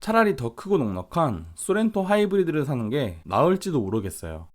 차라리 더 크고 넉넉한 소렌토 하이브리드를 사는 게 나을지도 모르겠어요.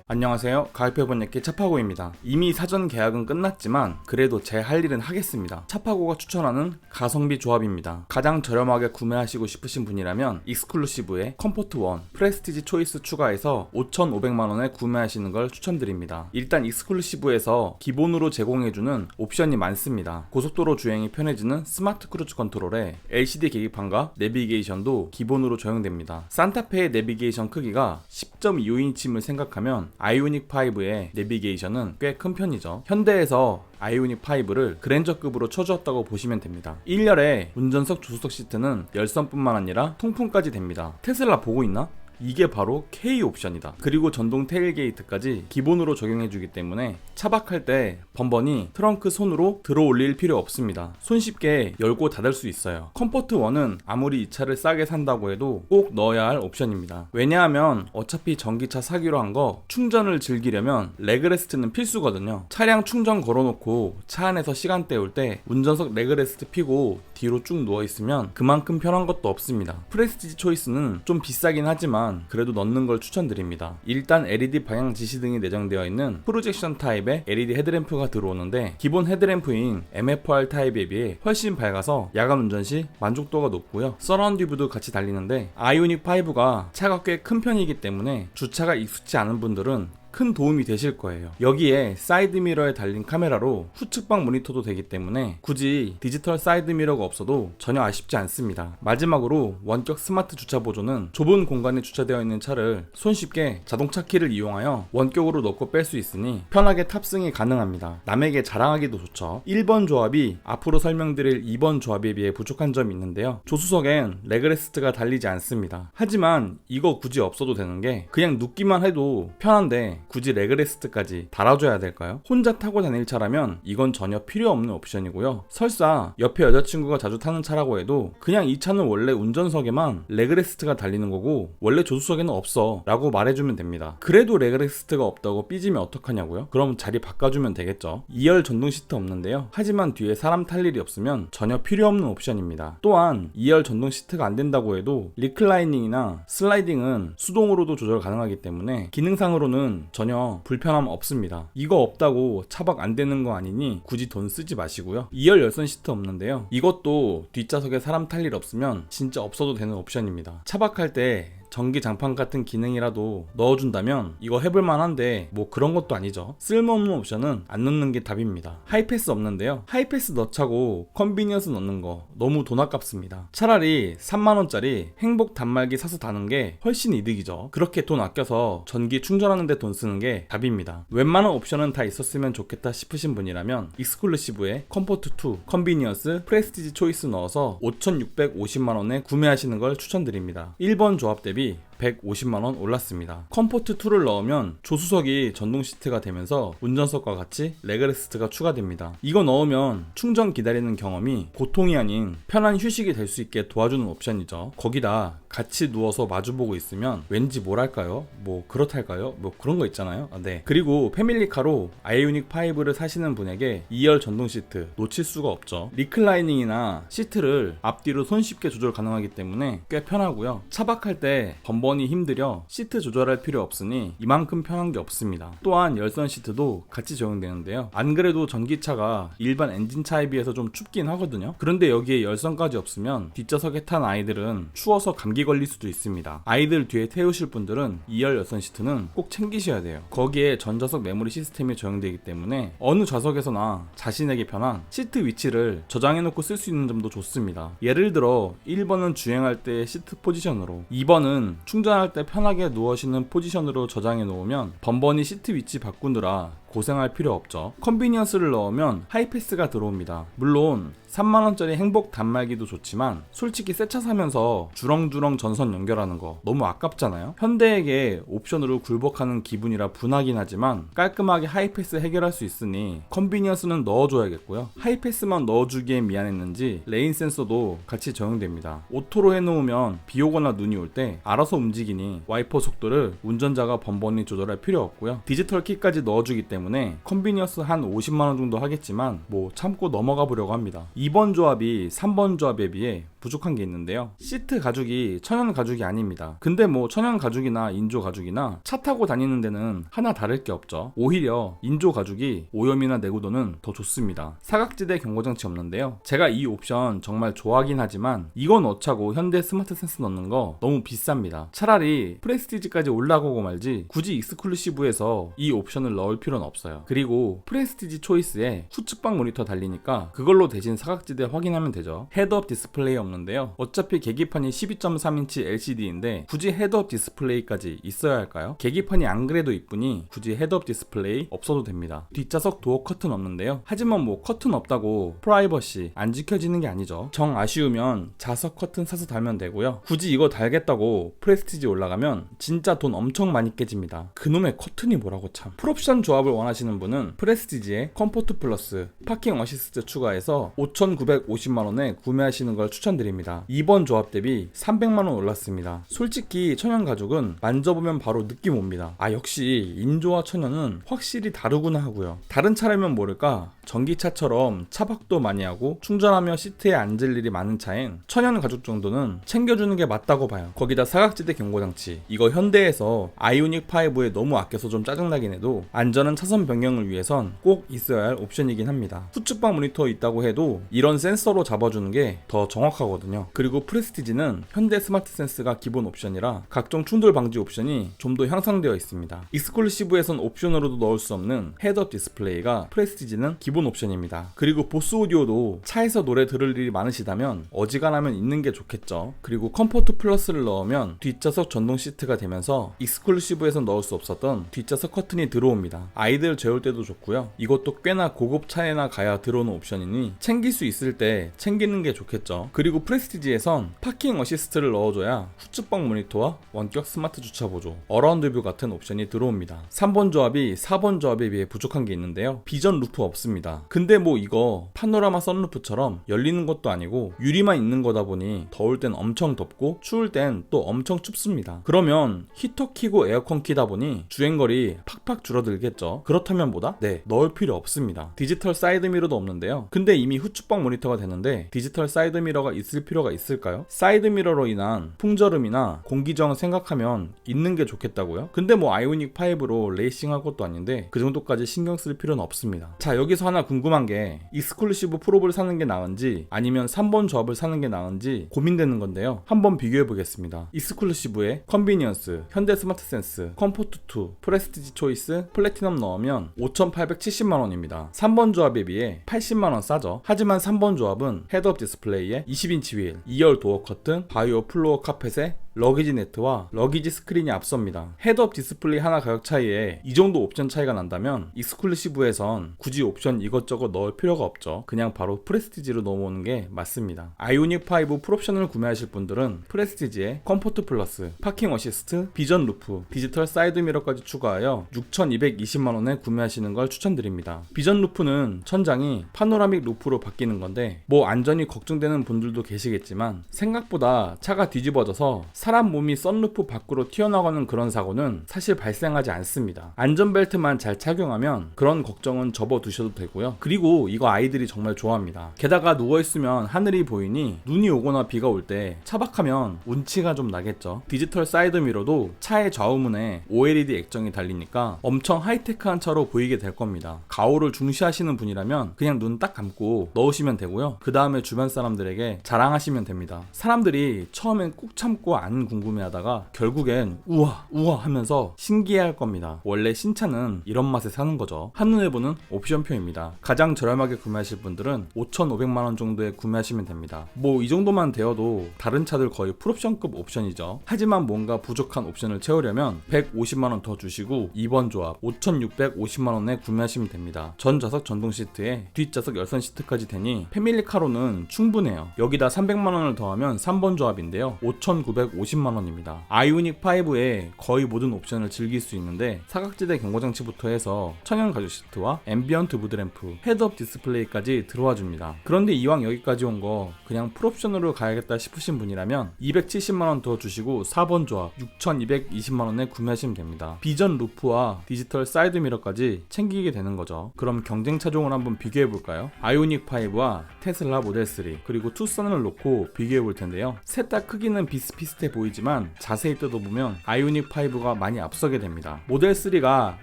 안녕하세요. 가을표 번역기 차파고입니다. 이미 사전 계약은 끝났지만 그래도 제 할 일은 하겠습니다. 차파고가 추천하는 가성비 조합입니다. 가장 저렴하게 구매하시고 싶으신 분이라면 익스클루시브에 컴포트 1, 프레스티지 초이스 추가해서 5,500만원에 구매하시는 걸 추천드립니다. 일단 익스클루시브에서 기본으로 제공해주는 옵션이 많습니다. 고속도로 주행이 편해지는 스마트 크루즈 컨트롤에 LCD 계기판과 내비게이션도 기본으로 적용됩니다. 산타페의 내비게이션 크기가 10.25인치임을 생각하면 아이오닉 5의 내비게이션은 꽤 큰 편이죠. 현대에서 아이오닉 5를 그랜저급으로 쳐주었다고 보시면 됩니다. 1열에 운전석 조수석 시트는 열선뿐만 아니라 통풍까지 됩니다. 테슬라 보고 있나? 이게 바로 K 옵션이다. 그리고 전동 테일게이트까지 기본으로 적용해주기 때문에 차박할 때 번번이 트렁크 손으로 들어 올릴 필요 없습니다. 손쉽게 열고 닫을 수 있어요. 컴포트 1은 아무리 이 차를 싸게 산다고 해도 꼭 넣어야 할 옵션입니다. 왜냐하면 어차피 전기차 사기로 한 거 충전을 즐기려면 레그레스트는 필수거든요. 차량 충전 걸어놓고 차 안에서 시간 때울 때 운전석 레그레스트 피고 뒤로 쭉 누워있으면 그만큼 편한 것도 없습니다. 프레스티지 초이스는 좀 비싸긴 하지만 그래도 넣는 걸 추천드립니다. 일단 LED 방향 지시등이 내장되어 있는 프로젝션 타입의 LED 헤드램프가 들어오는데 기본 헤드램프인 MFR 타입에 비해 훨씬 밝아서 야간 운전 시 만족도가 높고요. 서라운드 뷰도 같이 달리는데 아이오닉 5가 차가 꽤 큰 편이기 때문에 주차가 익숙치 않은 분들은 큰 도움이 되실 거예요. 여기에 사이드 미러에 달린 카메라로 후측방 모니터도 되기 때문에 굳이 디지털 사이드 미러가 없어도 전혀 아쉽지 않습니다. 마지막으로 원격 스마트 주차 보조는 좁은 공간에 주차되어 있는 차를 손쉽게 자동차 키를 이용하여 원격으로 넣고 뺄 수 있으니 편하게 탑승이 가능합니다. 남에게 자랑하기도 좋죠. 1번 조합이 앞으로 설명드릴 2번 조합에 비해 부족한 점이 있는데요. 조수석엔 레그레스트가 달리지 않습니다. 하지만 이거 굳이 없어도 되는 게 그냥 눕기만 해도 편한데 굳이 레그레스트까지 달아줘야 될까요? 혼자 타고 다닐 차라면 이건 전혀 필요 없는 옵션이고요. 설사 옆에 여자친구가 자주 타는 차라고 해도 그냥 이 차는 원래 운전석에만 레그레스트가 달리는 거고 원래 조수석에는 없어 라고 말해주면 됩니다. 그래도 레그레스트가 없다고 삐지면 어떡하냐고요? 그럼 자리 바꿔주면 되겠죠. 2열 전동 시트 없는데요. 하지만 뒤에 사람 탈 일이 없으면 전혀 필요 없는 옵션입니다. 또한 2열 전동 시트가 안 된다고 해도 리클라이닝이나 슬라이딩은 수동으로도 조절 가능하기 때문에 기능상으로는 전혀 불편함 없습니다. 이거 없다고 차박 안 되는 거 아니니 굳이 돈 쓰지 마시고요. 2열 열선 시트 없는데요. 이것도 뒷좌석에 사람 탈 일 없으면 진짜 없어도 되는 옵션입니다. 차박할 때 전기 장판 같은 기능이라도 넣어준다면 이거 해볼만 한데 뭐 그런 것도 아니죠. 쓸모없는 옵션은 안 넣는 게 답입니다. 하이패스 없는데요. 하이패스 넣자고 컨비니언스 넣는 거 너무 돈 아깝습니다. 차라리 3만원짜리 행복 단말기 사서 다는 게 훨씬 이득이죠. 그렇게 돈 아껴서 전기 충전하는 데 돈 쓰는 게 답입니다. 웬만한 옵션은 다 있었으면 좋겠다 싶으신 분이라면 익스클루시브에 컴포트 2, 컨비니언스, 프레스티지 초이스 넣어서 5,650만원에 구매하시는 걸 추천드립니다. 1번 조합 대비 150만원 올랐습니다. 컴포트 2를 넣으면 조수석이 전동 시트가 되면서 운전석과 같이 레그레스트가 추가됩니다. 이거 넣으면 충전 기다리는 경험이 고통이 아닌 편한 휴식이 될 수 있게 도와주는 옵션이죠. 거기다 같이 누워서 마주보고 있으면 왠지 뭐랄까요? 뭐 그렇달까요? 뭐 그런 거 있잖아요. 네. 그리고 패밀리카로 아이오닉 5를 사시는 분에게 2열 전동 시트 놓칠 수가 없죠. 리클라이닝이나 시트를 앞뒤로 손쉽게 조절 가능하기 때문에 꽤 편하고요. 차박할 때 번번이 힘들여 시트 조절할 필요 없으니 이만큼 편한 게 없습니다. 또한 열선 시트도 같이 적용되는데요. 안 그래도 전기차가 일반 엔진차에 비해서 좀 춥긴 하거든요. 그런데 여기에 열선까지 없으면 뒷좌석에 탄 아이들은 추워서 감기 걸릴 수도 있습니다. 아이들 뒤에 태우실 분들은 2열 열선 시트는 꼭 챙기셔야 돼요. 거기에 전자석 메모리 시스템이 적용되기 때문에 어느 좌석에서나 자신에게 편한 시트 위치를 저장해놓고 쓸 수 있는 점도 좋습니다. 예를 들어 1번은 주행할 때 시트 포지션으로, 2번은 충전할 때 편하게 누워시는 포지션으로 저장해 놓으면 번번이 시트 위치 바꾸느라 고생할 필요 없죠. 컨비니언스를 넣으면 하이패스가 들어옵니다. 물론 3만원짜리 행복 단말기도 좋지만 솔직히 새 차 사면서 주렁주렁 전선 연결하는 거 너무 아깝잖아요. 현대에게 옵션으로 굴복하는 기분이라 분하긴 하지만 깔끔하게 하이패스 해결할 수 있으니 컨비니언스는 넣어줘야겠고요. 하이패스만 넣어주기엔 미안했는지 레인 센서도 같이 적용됩니다. 오토로 해놓으면 비 오거나 눈이 올 때 알아서 움직이니 와이퍼 속도를 운전자가 번번이 조절할 필요 없고요. 디지털 키까지 넣어주기 때문에 때문에 컨비니언스 한 50만원 정도 하겠지만 뭐 참고 넘어가 보려고 합니다. 2번 조합이 3번 조합에 비해 부족한 게 있는데요. 시트 가죽이 천연 가죽이 아닙니다. 근데 뭐 천연 가죽이나 인조 가죽이나 차 타고 다니는 데는 하나 다를 게 없죠. 오히려 인조 가죽이 오염이나 내구도는 더 좋습니다. 사각지대 경고장치 없는데요. 제가 이 옵션 정말 좋아하긴 하지만 이거 넣자고 현대 스마트 센스 넣는 거 너무 비쌉니다. 차라리 프레스티지까지 올라가고 말지 굳이 익스클루시브에서 이 옵션을 넣을 필요는 없어요. 그리고 프레스티지 초이스에 후측방 모니터 달리니까 그걸로 대신 사각지대 확인하면 되죠. 헤드업 디스플레이 없는데요. 어차피 계기판이 12.3인치 LCD인데 굳이 헤드업 디스플레이까지 있어야 할까요? 계기판이 안 그래도 이쁘니 굳이 헤드업 디스플레이 없어도 됩니다. 뒷좌석 도어 커튼 없는데요. 하지만 뭐 커튼 없다고 프라이버시 안 지켜지는 게 아니죠. 정 아쉬우면 자석 커튼 사서 달면 되고요. 굳이 이거 달겠다고 프레스티지 올라가면 진짜 돈 엄청 많이 깨집니다. 그놈의 커튼이 뭐라고 참. 풀옵션 조합을 원하시는 분은 프레스티지에 컴포트 플러스 파킹 어시스트 추가해서 5,950만원에 구매하시는 걸 추천드립니다. 2번 조합 대비 300만원 올랐습니다. 솔직히 천연 가죽은 만져보면 바로 느낌 옵니다. 아 역시 인조와 천연은 확실히 다르구나 하고요. 다른 차라면 모를까 전기차처럼 차박도 많이 하고 충전하며 시트에 앉을 일이 많은 차엔 천연 가죽 정도는 챙겨주는 게 맞다고 봐요. 거기다 사각지대 경고장치, 이거 현대에서 아이오닉 5에 너무 아껴서 좀 짜증나긴 해도 안전한 차선 변경을 위해선 꼭 있어야 할 옵션이긴 합니다. 후측방 모니터 있다고 해도 이런 센서로 잡아주는 게 더 정확하거든요. 그리고 프레스티지는 현대 스마트 센스가 기본 옵션이라 각종 충돌 방지 옵션이 좀 더 향상되어 있습니다. 익스클루시브에선 옵션으로도 넣을 수 없는 헤드업 디스플레이가 프레스티지는 기본 옵션입니다. 그리고 보스 오디오도 차에서 노래 들을 일이 많으시다면 어지간하면 있는 게 좋겠죠. 그리고 컴포트 플러스를 넣으면 뒷좌석 전동 시트가 되면서 익스클루시브에선 넣을 수 없었던 뒷좌석 커튼이 들어옵니다. 아이들 재울 때도 좋고요. 이것도 꽤나 고급 차에나 가야 들어오는 옵션이니 챙길 수 있을 때 챙기는 게 좋겠죠. 그리고 프레스티지에선 파킹 어시스트를 넣어줘야 후측방 모니터와 원격 스마트 주차 보조, 어라운드 뷰 같은 옵션이 들어옵니다. 3번 조합이 4번 조합에 비해 부족한 게 있는데요. 비전 루프 없습니다. 근데 뭐 이거 파노라마 선루프처럼 열리는 것도 아니고 유리만 있는 거다 보니 더울 땐 엄청 덥고 추울 땐 또 엄청 춥습니다. 그러면 히터 키고 에어컨 키다 보니 주행거리 팍팍 줄어들겠죠. 그렇다면 뭐다? 네, 넣을 필요 없습니다. 디지털 사이드 미러도 없는데요. 근데 이미 후측방 모니터가 되는데 디지털 사이드 미러가 있을 필요가 있을까요? 사이드 미러로 인한 풍절음이나 공기저항 생각하면 있는 게 좋겠다고요? 근데 뭐 아이오닉 5로 레이싱할 것도 아닌데 그 정도까지 신경 쓸 필요는 없습니다. 자, 여기서 하나 궁금한 게 익스클루시브 프롭을 사는 게 나은지 아니면 3번 조합을 사는 게 나은지 고민되는 건데요. 한번 비교해 보겠습니다. 익스클루시브에 컨비니언스, 현대 스마트 센스, 컴포트2, 프레스티지 초이스, 플래티넘 넣으면 5,870만원입니다. 3번 조합에 비해 80만원 싸죠. 하지만 3번 조합은 헤드업 디스플레이에 20인치 휠, 2열 도어 커튼, 바이오 플로어 카펫에 러기지 네트와 러기지 스크린이 앞섭니다. 헤드업 디스플레이 하나 가격 차이에 이 정도 옵션 차이가 난다면 익스클루시브에선 굳이 옵션 이것저것 넣을 필요가 없죠. 그냥 바로 프레스티지로 넘어오는 게 맞습니다. 아이오닉 5 풀옵션을 구매하실 분들은 프레스티지에 컴포트 플러스, 파킹 어시스트, 비전 루프, 디지털 사이드 미러까지 추가하여 6,220만원에 구매하시는 걸 추천드립니다. 비전 루프는 천장이 파노라믹 루프로 바뀌는 건데 뭐 안전이 걱정되는 분들도 계시겠지만 생각보다 차가 뒤집어져서 사람 몸이 썬루프 밖으로 튀어나가는 그런 사고는 사실 발생하지 않습니다. 안전벨트만 잘 착용하면 그런 걱정은 접어두셔도 되고요. 그리고 이거 아이들이 정말 좋아합니다. 게다가 누워있으면 하늘이 보이니 눈이 오거나 비가 올 때 차박하면 운치가 좀 나겠죠. 디지털 사이드 미러도 차의 좌우문에 OLED 액정이 달리니까 엄청 하이테크한 차로 보이게 될 겁니다. 가오를 중시하시는 분이라면 그냥 눈 딱 감고 넣으시면 되고요. 그 다음에 주변 사람들에게 자랑하시면 됩니다. 사람들이 처음엔 꾹 참고 안 궁금해하다가 결국엔 우와 우와 하면서 신기해할 겁니다. 원래 신차는 이런 맛에 사는 거죠. 한눈에 보는 옵션표입니다. 가장 저렴하게 구매하실 분들은 5,500만원 정도에 구매하시면 됩니다. 뭐 이 정도만 되어도 다른 차들 거의 풀옵션급 옵션이죠. 하지만 뭔가 부족한 옵션을 채우려면 150만원 더 주시고 2번 조합 5,650만원에 구매하시면 됩니다. 전 좌석 전동 시트에 뒷좌석 열선 시트까지 되니 패밀리카로는 충분해요. 여기다 300만원을 더하면 3번 조합인데요. 5,950 350만원입니다. 아이오닉 5의 거의 모든 옵션을 즐길 수 있는데 사각지대 경고장치부터 해서 천연 가죽 시트와 앰비언트 무드램프, 헤드업 디스플레이까지 들어와 줍니다. 그런데 이왕 여기까지 온 거 그냥 풀옵션으로 가야겠다 싶으신 분이라면 270만원 더 주시고 4번 조합 6220만원에 구매하시면 됩니다. 비전 루프와 디지털 사이드 미러까지 챙기게 되는 거죠. 그럼 경쟁 차종을 한번 비교해 볼까요? 아이오닉 5와 테슬라 모델 3 그리고 투싼을 놓고 비교해 볼 텐데요. 셋 다 크기는 비슷비슷해 보이지만 자세히 뜯어보면 아이오닉 5가 많이 앞서게 됩니다. 모델 3가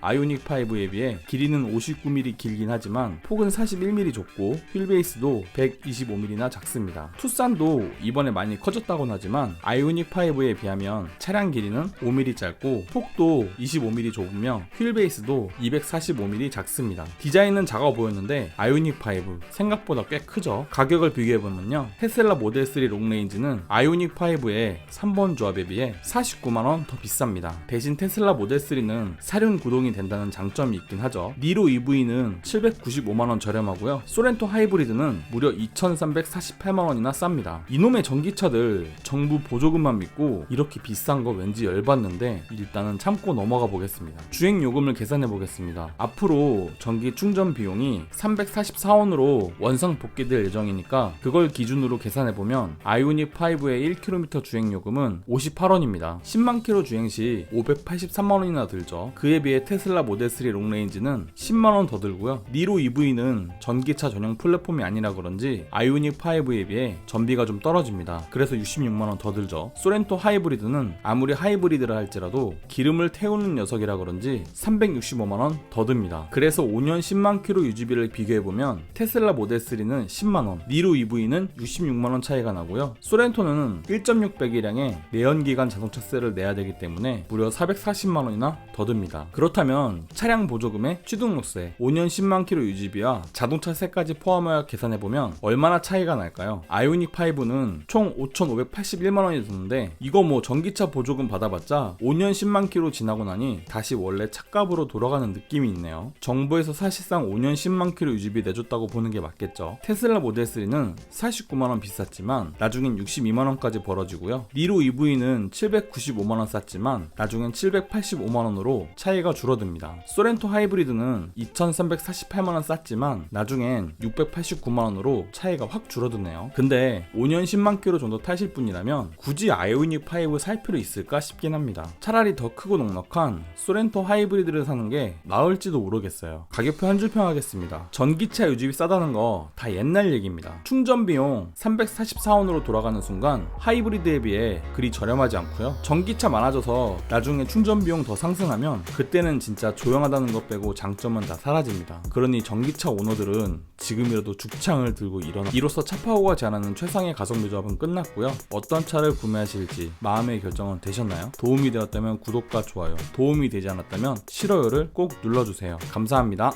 아이오닉 5에 비해 길이는 59mm 길긴 하지만 폭은 41mm 좁고 휠베이스도 125mm나 작습니다. 투싼도 이번에 많이 커졌다곤 하지만 아이오닉 5에 비하면 차량 길이는 5mm 짧고 폭도 25mm 좁으며 휠베이스도 245mm 작습니다. 디자인은 작아 보였는데 아이오닉 5 생각보다 꽤 크죠. 가격을 비교해보면요, 테슬라 모델 3 롱레인지는 아이오닉 5의 3번 조합에 비해 49만원 더 비쌉니다. 대신 테슬라 모델 3는 사륜 구동이 된다는 장점이 있긴 하죠. 니로 EV는 795만원 저렴하고요, 소렌토 하이브리드는 무려 2348만원이나 쌉니다. 이놈의 전기차들 정부 보조금만 믿고 이렇게 비싼 거 왠지 열받는데 일단은 참고 넘어가 보겠습니다. 주행 요금을 계산해 보겠습니다. 앞으로 전기 충전 비용이 344원으로 원상 복귀될 예정이니까 그걸 기준으로 계산해 보면 아이오닉 5의 1km 주행 요금은 58원입니다. 10만 킬로 주행 시 583만원이나 들죠. 그에 비해 테슬라 모델 3 롱레인지는 10만원 더 들고요. 니로 EV는 전기차 전용 플랫폼이 아니라 그런지 아이오닉 5에 비해 전비가 좀 떨어집니다. 그래서 66만원 더 들죠. 소렌토 하이브리드는 아무리 하이브리드라 할지라도 기름을 태우는 녀석이라 그런지 365만원 더 듭니다. 그래서 5년 10만 킬로 유지비를 비교해보면 테슬라 모델 3는 10만원, 니로 EV는 66만원 차이가 나고요. 소렌토는 1.6배기량의 내연기관 자동차세를 내야 되기 때문에 무려 440만원이나 더 듭니다. 그렇다면 차량 보조금에 취등록세, 5년 10만 킬로 유지비와 자동차세까지 포함하여 계산해보면 얼마나 차이가 날까요? 아이오닉 5는 총 5,581만원이 드는데 이거 뭐 전기차 보조금 받아봤자 5년 10만 킬로 지나고 나니 다시 원래 차값으로 돌아가는 느낌이 있네요. 정부에서 사실상 5년 10만 킬로 유지비 내줬다고 보는 게 맞겠죠. 테슬라 모델 3는 49만원 비쌌지만 나중엔 62만원까지 벌어지고요. 니로 EV는 795만원 쌌지만 나중엔 785만원으로 차이가 줄어듭니다. 소렌토 하이브리드는 2348만원 쌌지만 나중엔 689만원으로 차이가 확 줄어드네요. 근데 5년 10만 킬로 정도 타실 분이라면 굳이 아이오닉 5 살 필요 있을까 싶긴 합니다. 차라리 더 크고 넉넉한 소렌토 하이브리드를 사는 게 나을지도 모르겠어요. 가격표 한 줄 평하겠습니다. 전기차 유지비 싸다는 거 다 옛날 얘기입니다. 충전 비용 344원으로 돌아가는 순간 하이브리드에 비해 그리 저렴하지 않고요. 전기차 많아져서 나중에 충전 비용 더 상승하면 그때는 진짜 조용하다는 것 빼고 장점은 다 사라집니다. 그러니 전기차 오너들은 지금이라도 죽창을 들고 일어나. 이로써 차파고가 제안하는 최상의 가성비 조합은 끝났고요. 어떤 차를 구매하실지 마음의 결정은 되셨나요? 도움이 되었다면 구독과 좋아요, 도움이 되지 않았다면 싫어요를 꼭 눌러주세요. 감사합니다.